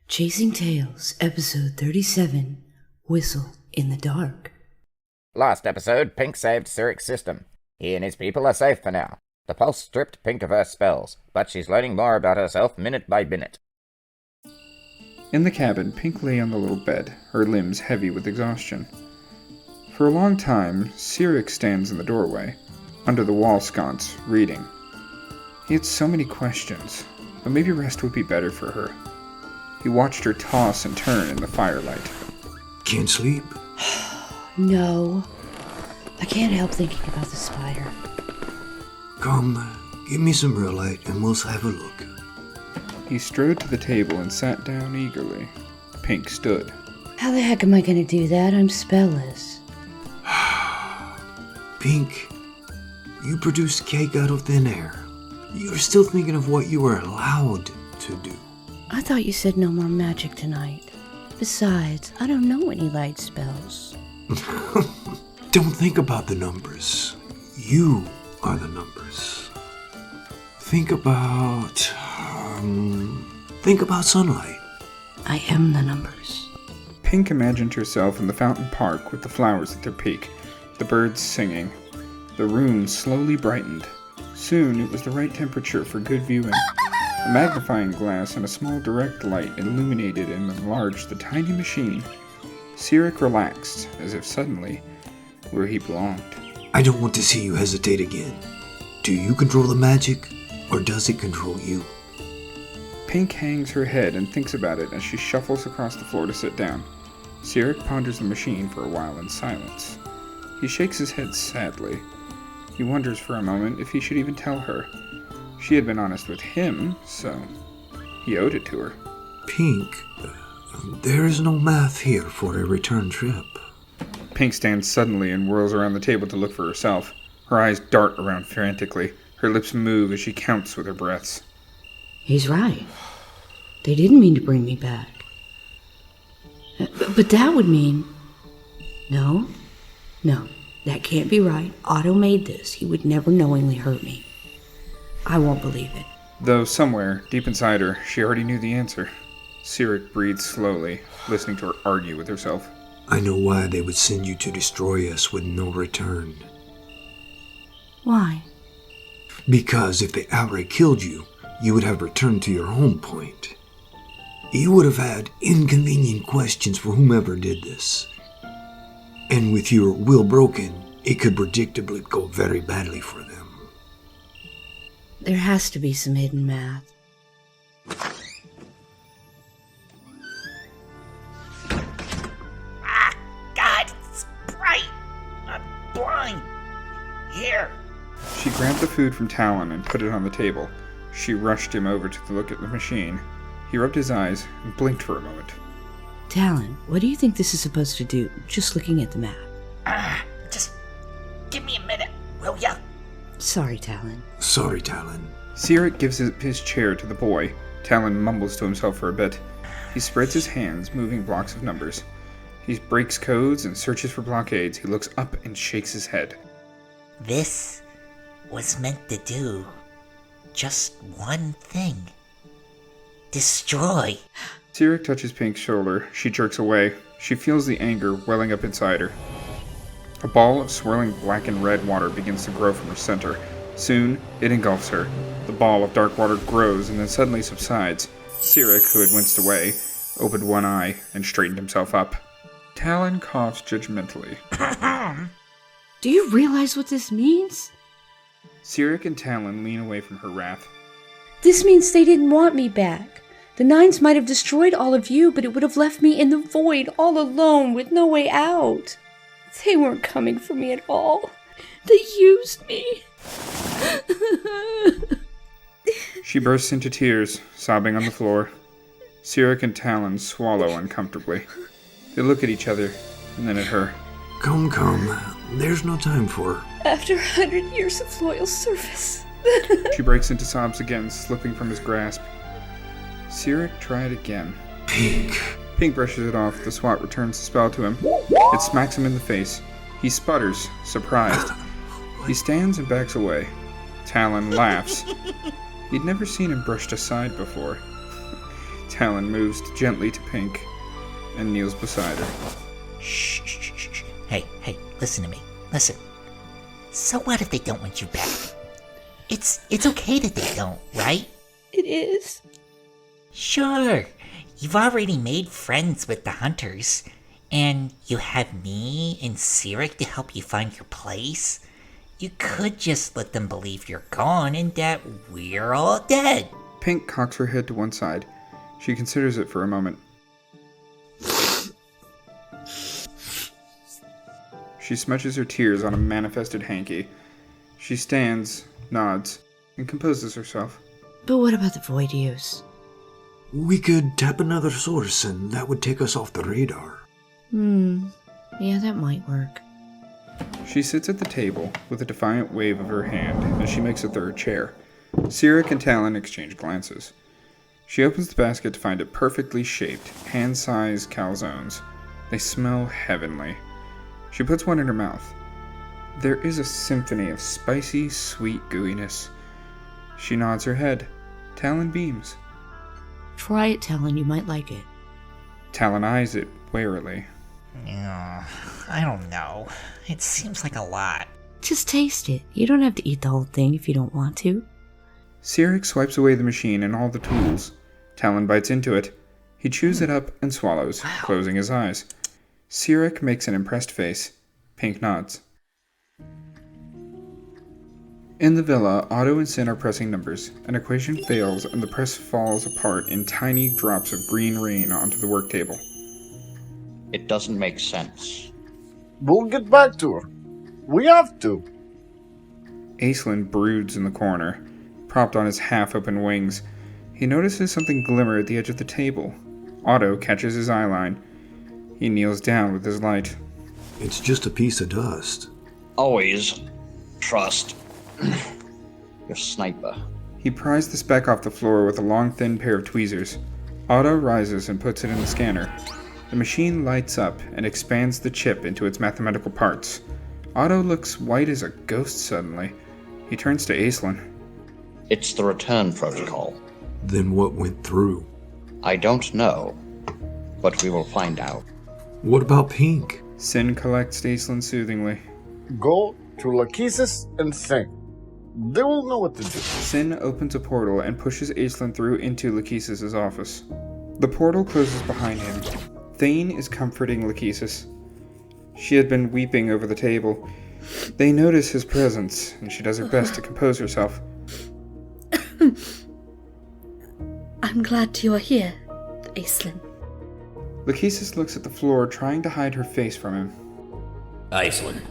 Chasing Tales, Episode 37, Whistle in the Dark. Last episode, Pink saved Siric's system. He and his people are safe for now. The pulse stripped Pink of her spells, but she's learning more about herself minute by minute. In the cabin, Pink lay on the little bed, her limbs heavy with exhaustion. For a long time, Siric stands in the doorway, under the wall sconce, reading. He had so many questions, but maybe rest would be better for her. He watched her toss and turn in the firelight. Can't sleep? No. I can't help thinking about the spider. Come, give me some real light and we'll have a look. He strode to the table and sat down eagerly. Pink stood. How the heck am I going to do that? I'm spellless. Pink, you produced cake out of thin air. You're still thinking of what you were allowed to do. I thought you said no more magic tonight. Besides, I don't know any light spells. Don't think about the numbers. You are the numbers. Think about sunlight. I am the numbers. Pink imagined herself in the fountain park with the flowers at their peak, the birds singing. The room slowly brightened. Soon it was the right temperature for good viewing. A magnifying glass and a small direct light illuminated and enlarged the tiny machine. Siric relaxed, as if suddenly, where he belonged. I don't want to see you hesitate again. Do you control the magic, or does it control you? Pink hangs her head and thinks about it as she shuffles across the floor to sit down. Siric ponders the machine for a while in silence. He shakes his head sadly. He wonders for a moment if he should even tell her. She had been honest with him, so he owed it to her. Pink, there is no math here for a return trip. Pink stands suddenly and whirls around the table to look for herself. Her eyes dart around frantically. Her lips move as she counts with her breaths. He's right. They didn't mean to bring me back. But that would mean... No, that can't be right. Otto made this. He would never knowingly hurt me. I won't believe it. Though somewhere, deep inside her, she already knew the answer. Siric breathed slowly, listening to her argue with herself. I know why they would send you to destroy us with no return. Why? Because if they outright killed you, you would have returned to your home point. You would have had inconvenient questions for whomever did this. And with your will broken, it could predictably go very badly for them. There has to be some hidden math. God, it's bright. I'm blind. Here. She grabbed the food from Talon and put it on the table. She rushed him over to look at the machine. He rubbed his eyes and blinked for a moment. Talon, what do you think this is supposed to do, just looking at the map? Just give me a minute, will ya? Sorry, Talon. Sorry, Talon. Siric gives his chair to the boy. Talon mumbles to himself for a bit. He spreads his hands, moving blocks of numbers. He breaks codes and searches for blockades. He looks up and shakes his head. This was meant to do just one thing. Destroy. Siric touches Pink's shoulder. She jerks away. She feels the anger welling up inside her. A ball of swirling black and red water begins to grow from her center. Soon, it engulfs her. The ball of dark water grows and then suddenly subsides. Siric, who had winced away, opened one eye and straightened himself up. Talon coughs judgmentally. Do you realize what this means? Siric and Talon lean away from her wrath. This means they didn't want me back. The Nines might have destroyed all of you, but it would have left me in the void, all alone, with no way out. They weren't coming for me at all. They used me. She bursts into tears, sobbing on the floor. Siric and Talon swallow uncomfortably. They look at each other, and then at her. Come. There's no time for... After 100 years of loyal service. She breaks into sobs again, slipping from his grasp. Siric tried again. Pink. Pink brushes it off. The SWAT returns the spell to him. It smacks him in the face. He sputters, surprised. He stands and backs away. Talon laughs. He'd never seen him brushed aside before. Talon moves gently to Pink and kneels beside her. Shh, shh, shh, shh. Hey, listen to me. Listen. So what if they don't want you back? It's okay that they don't, right? It is. Sure. You've already made friends with the hunters, and you have me and Sirik to help you find your place. You could just let them believe you're gone and that we're all dead. Pink cocks her head to one side. She considers it for a moment. She smudges her tears on a manifested hanky. She stands, nods, and composes herself. But what about the void use? We could tap another source and that would take us off the radar. Yeah, that might work. She sits at the table with a defiant wave of her hand as she makes a third chair. Sirik and Talon exchange glances. She opens the basket to find it perfectly shaped, hand-sized calzones. They smell heavenly. She puts one in her mouth. There is a symphony of spicy, sweet gooiness. She nods her head. Talon beams. Try it, Talon. You might like it. Talon eyes it warily. I don't know. It seems like a lot. Just taste it. You don't have to eat the whole thing if you don't want to. Sirik swipes away the machine and all the tools. Talon bites into it. He chews it up and swallows, closing his eyes. Sirik makes an impressed face. Pink nods. In the villa, Otto and Sin are pressing numbers. An equation fails and the press falls apart in tiny drops of green rain onto the work table. It doesn't make sense. We'll get back to her. We have to. Aislinn broods in the corner, propped on his half-open wings. He notices something glimmer at the edge of the table. Otto catches his eyeline. He kneels down with his light. It's just a piece of dust. Always trust your sniper. He pries the speck off the floor with a long, thin pair of tweezers. Otto rises and puts it in the scanner. The machine lights up and expands the chip into its mathematical parts. Otto looks white as a ghost suddenly. He turns to Aislinn. It's the return protocol. Then what went through? I don't know, but we will find out. What about Pink? Sin collects Aislinn soothingly. Go to Lachesis and sing. They will know what to do. Sin opens a portal and pushes Aislinn through into Lachesis' office. The portal closes behind him. Thane is comforting Lachesis. She had been weeping over the table. They notice his presence, and she does her best to compose herself. I'm glad you're here, Aislinn. Lachesis looks at the floor, trying to hide her face from him. Aislinn,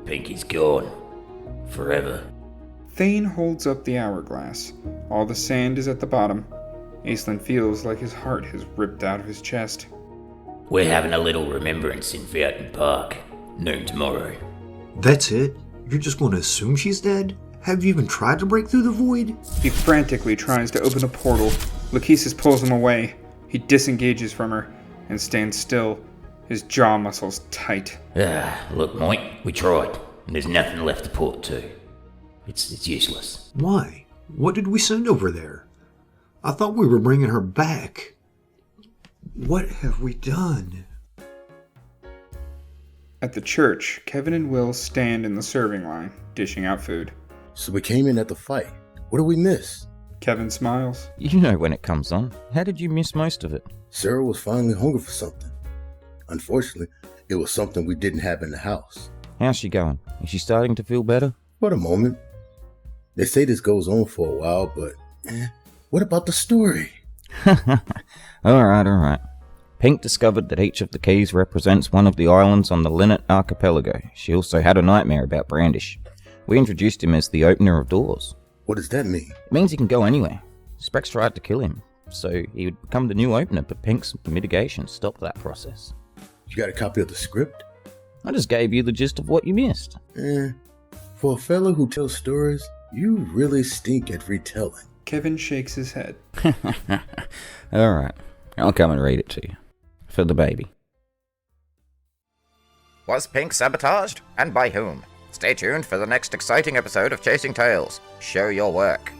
Pinky's gone. Forever. Thane holds up the hourglass. All the sand is at the bottom. Aislinn feels like his heart has ripped out of his chest. We're having a little remembrance in Fountain Park. Noon tomorrow. That's it? You're just going to assume she's dead? Have you even tried to break through the void? He frantically tries to open a portal. Lachesis pulls him away. He disengages from her and stands still, his jaw muscles tight. Look, mate, we tried. And there's nothing left to port to. It's useless. Why? What did we send over there? I thought we were bringing her back. What have we done? At the church, Kevin and Will stand in the serving line, dishing out food. So we came in at the fight. What did we miss? Kevin smiles. You know when it comes on. How did you miss most of it? Sarah was finally hungry for something. Unfortunately, it was something we didn't have in the house. How's she going? Is she starting to feel better? For the moment. They say this goes on for a while, but what about the story? Alright. Pink discovered that each of the keys represents one of the islands on the Linnet Archipelago. She also had a nightmare about Brandish. We introduced him as the opener of doors. What does that mean? It means he can go anywhere. Sprex tried to kill him, so he would become the new opener, but Pink's mitigation stopped that process. You got a copy of the script? I just gave you the gist of what you missed. For a fellow who tells stories, you really stink at retelling. Kevin shakes his head. Alright, I'll come and read it to you. For the baby. Was Pink sabotaged? And by whom? Stay tuned for the next exciting episode of Chasing Tales. Show your work.